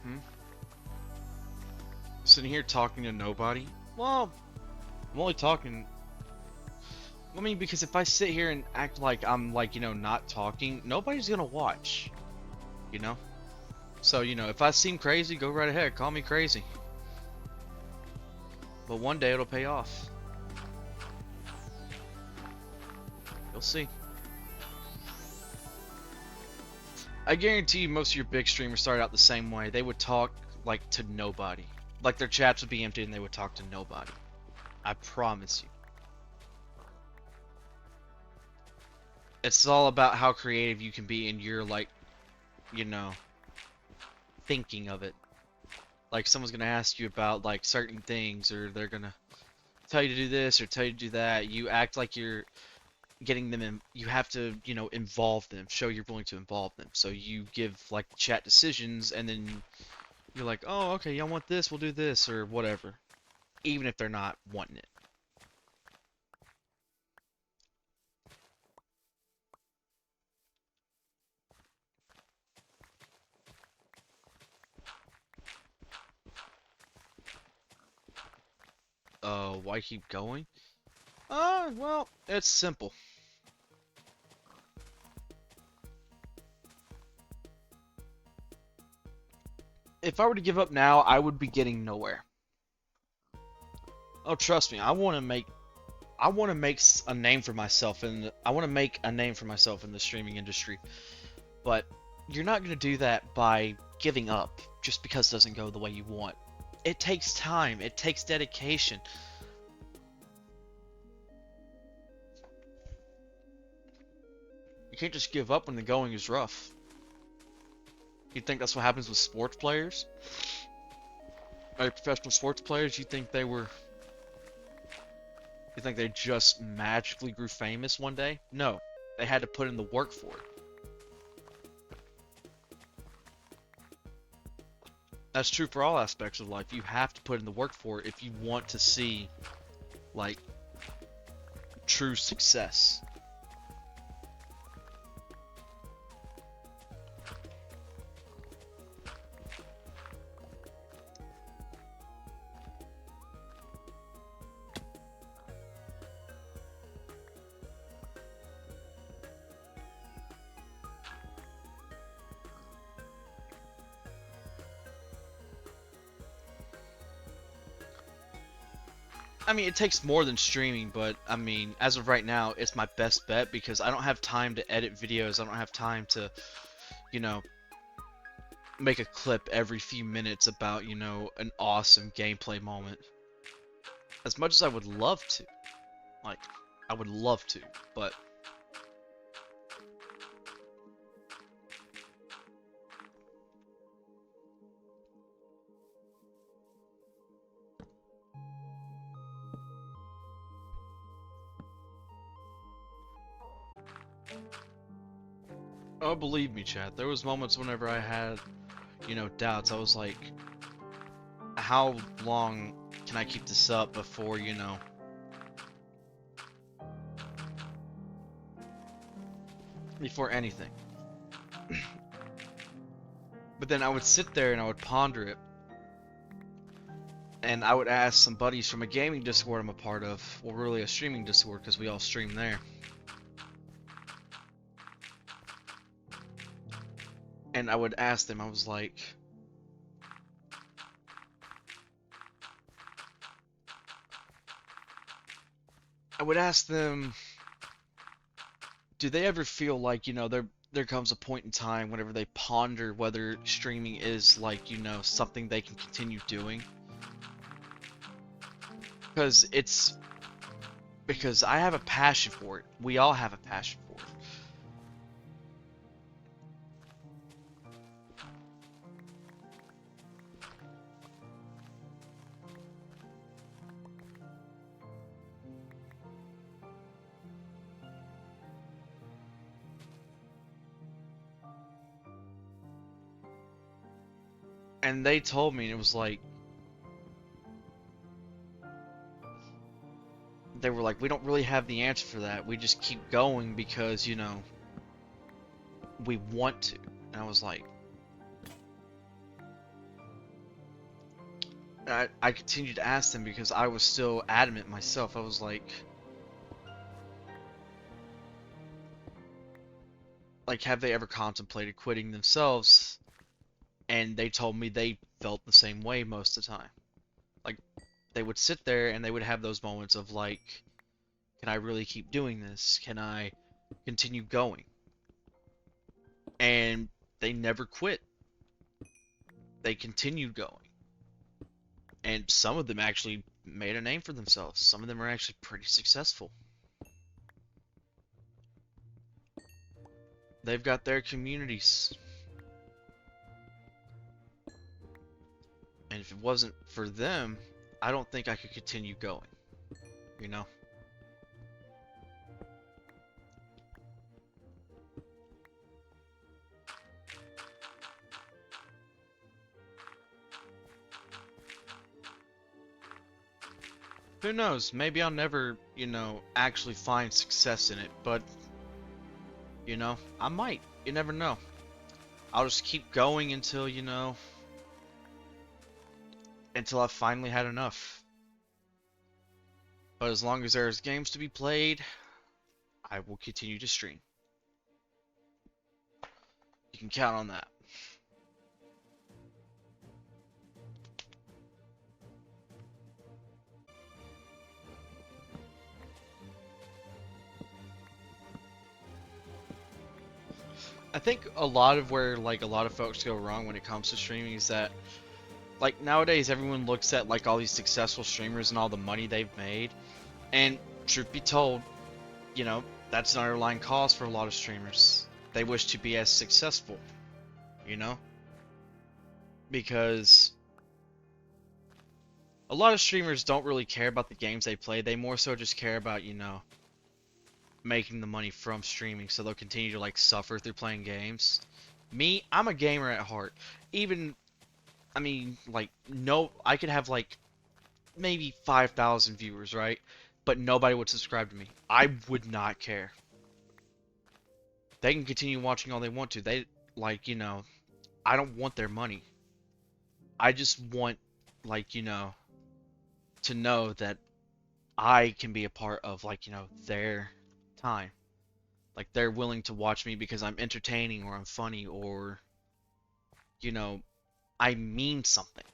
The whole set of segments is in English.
Hmm? Sitting here talking to nobody? Well, I'm only talking. I mean, because if I sit here and act like I'm like, not talking, nobody's gonna watch, you know? So, if I seem crazy, go right ahead, call me crazy. But one day it'll pay off. You'll see. I guarantee you most of your big streamers started out the same way. They would talk like to nobody. Like their chats would be empty and they would talk to nobody. I promise you. It's all about how creative you can be in your like, you know, thinking of it. Like someone's gonna ask you about like certain things, or they're gonna tell you to do this or tell you to do that. You act like you're getting them in. You have to, involve them, show you're willing to involve them. So you give like chat decisions, and then you're like, oh, okay, y'all want this, we'll do this, or whatever. Even if they're not wanting it. Why keep going? Well, it's simple. If I were to give up now, I would be getting nowhere. Oh, trust me, I want to make a name for myself, and I want to make a name for myself in the streaming industry. But you're not going to do that by giving up just because it doesn't go the way you want. It takes time, it takes dedication. You can't just give up when the going is rough. You think that's what happens with sports players? Like professional sports players, you think they just magically grew famous one day? No. They had to put in the work for it. That's true for all aspects of life. You have to put in the work for it if you want to see, like, true success. I mean, it takes more than streaming, but I mean, as of right now, it's my best bet because I don't have time to edit videos. I don't have time to, you know, make a clip every few minutes about, an awesome gameplay moment. As much as I would love to, like, I would love to, but oh, believe me, chat, there was moments whenever I had, doubts. I was like, how long can I keep this up before anything? But then I would sit there and I would ponder it, and I would ask some buddies from a gaming Discord I'm a part of, well, really a streaming Discord because we all stream there. And I would ask them, I would ask them, do they ever feel like, there comes a point in time whenever they ponder whether streaming is like, something they can continue doing? Because I have a passion for it. We all have a passion for it. And they told me, it was like, they were like, we don't really have the answer for that. We just keep going because, we want to. And I was like, I continued to ask them because I was still adamant myself. I was like, have they ever contemplated quitting themselves? And they told me they felt the same way most of the time. Like, they would sit there and they would have those moments of like, can I really keep doing this? Can I continue going? And they never quit. They continued going. And some of them actually made a name for themselves. Some of them are actually pretty successful. They've got their communities. And if it wasn't for them, I don't think I could continue going. You know? Who knows? Maybe I'll never, actually find success in it, but, I might. You never know. I'll just keep going until, until I've finally had enough. But as long as there's games to be played, I will continue to stream. You can count on that. I think a lot of where like a lot of folks go wrong when it comes to streaming is that like nowadays everyone looks at like all these successful streamers and all the money they've made, and truth be told, you know, that's an underlying cause for a lot of streamers. They wish to be as successful, you know? Because a lot of streamers don't really care about the games they play. They more so just care about, making the money from streaming, so they'll continue to like suffer through playing games. Me, I'm a gamer at heart. Even, I mean, like, no, I could have like maybe 5,000 viewers, right? But nobody would subscribe to me. I would not care. They can continue watching all they want to. They, like, I don't want their money. I just want, like, to know that I can be a part of, like, their time. Like, they're willing to watch me because I'm entertaining or I'm funny or, you know, I mean something.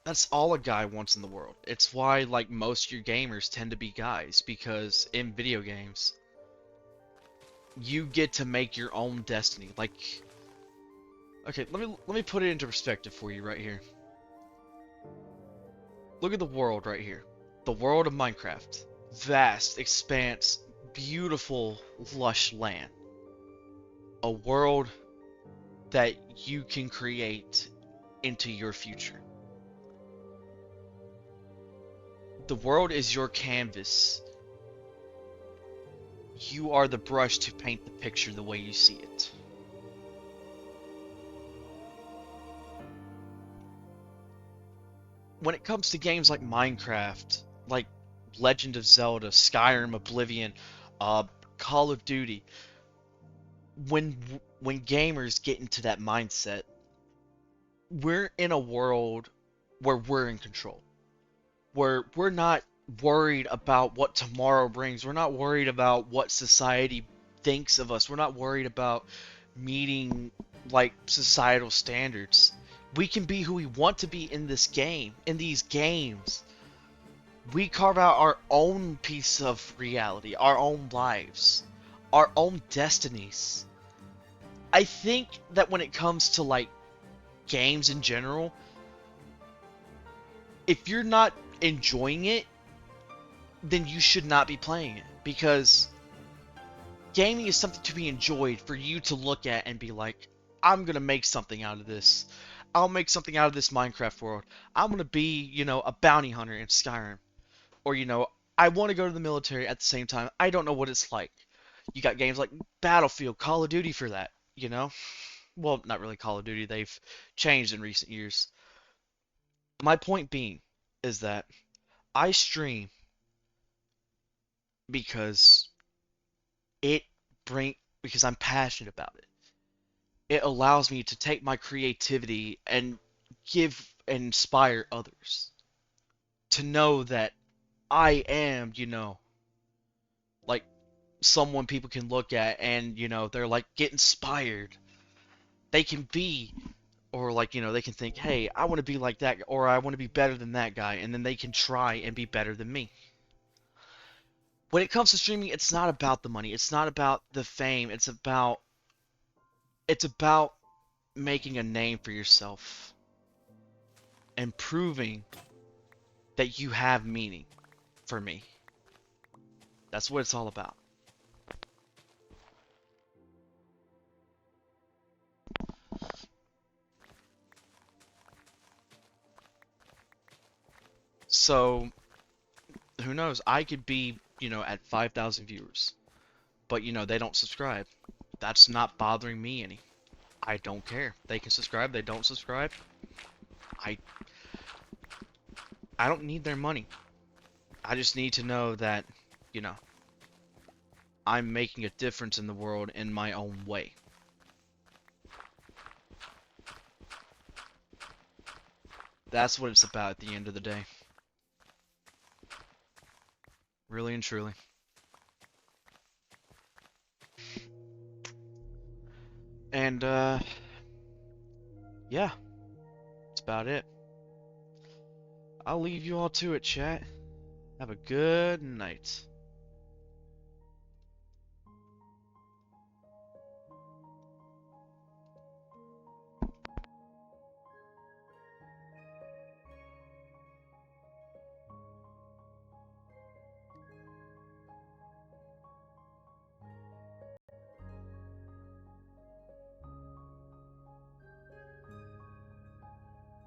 That's all a guy wants in the world. It's why, like, most of your gamers tend to be guys, because in video games, you get to make your own destiny. Like, okay, let me put it into perspective for you right here. Look at the world right here. The world of Minecraft. Vast, expanse, beautiful, lush land. A world that you can create into your future. The world is your canvas. You are the brush to paint the picture the way you see it. When it comes to games like Minecraft, like Legend of Zelda, Skyrim, Oblivion, uh, Call of Duty, when when gamers get into that mindset, we're in a world where we're in control. Where we're not worried about what tomorrow brings. We're not worried about what society thinks of us. We're not worried about meeting like societal standards. We can be who we want to be in this game, in these games. We carve out our own piece of reality, our own lives, our own destinies. I think that when it comes to like games in general, if you're not enjoying it, then you should not be playing it, because gaming is something to be enjoyed for you to look at and be like, I'm gonna make something out of this. I'll make something out of this Minecraft world. I'm gonna be, a bounty hunter in Skyrim. Or, I want to go to the military at the same time. I don't know what it's like. You got games like Battlefield, Call of Duty for that, you know? Well, not really Call of Duty. They've changed in recent years. My point being is that I stream because it because I'm passionate about it. it allows me to take my creativity and give and inspire others to know that I am, like someone people can look at and, they're like get inspired. They can be, or like, they can think, hey, I want to be like that, or I want to be better than that guy, and then they can try and be better than me. When it comes to streaming, it's not about the money. It's not about the fame. It's about making a name for yourself and proving that you have meaning for me. That's what it's all about. So, who knows? I could be, at 5,000 viewers, but, they don't subscribe. That's not bothering me any. I don't care. They can subscribe, they don't subscribe. I I don't need their money. I just need to know that, you know, I'm making a difference in the world in my own way. That's what it's about at the end of the day. Really and truly. And, yeah, that's about it. I'll leave you all to it, chat. Have a good night.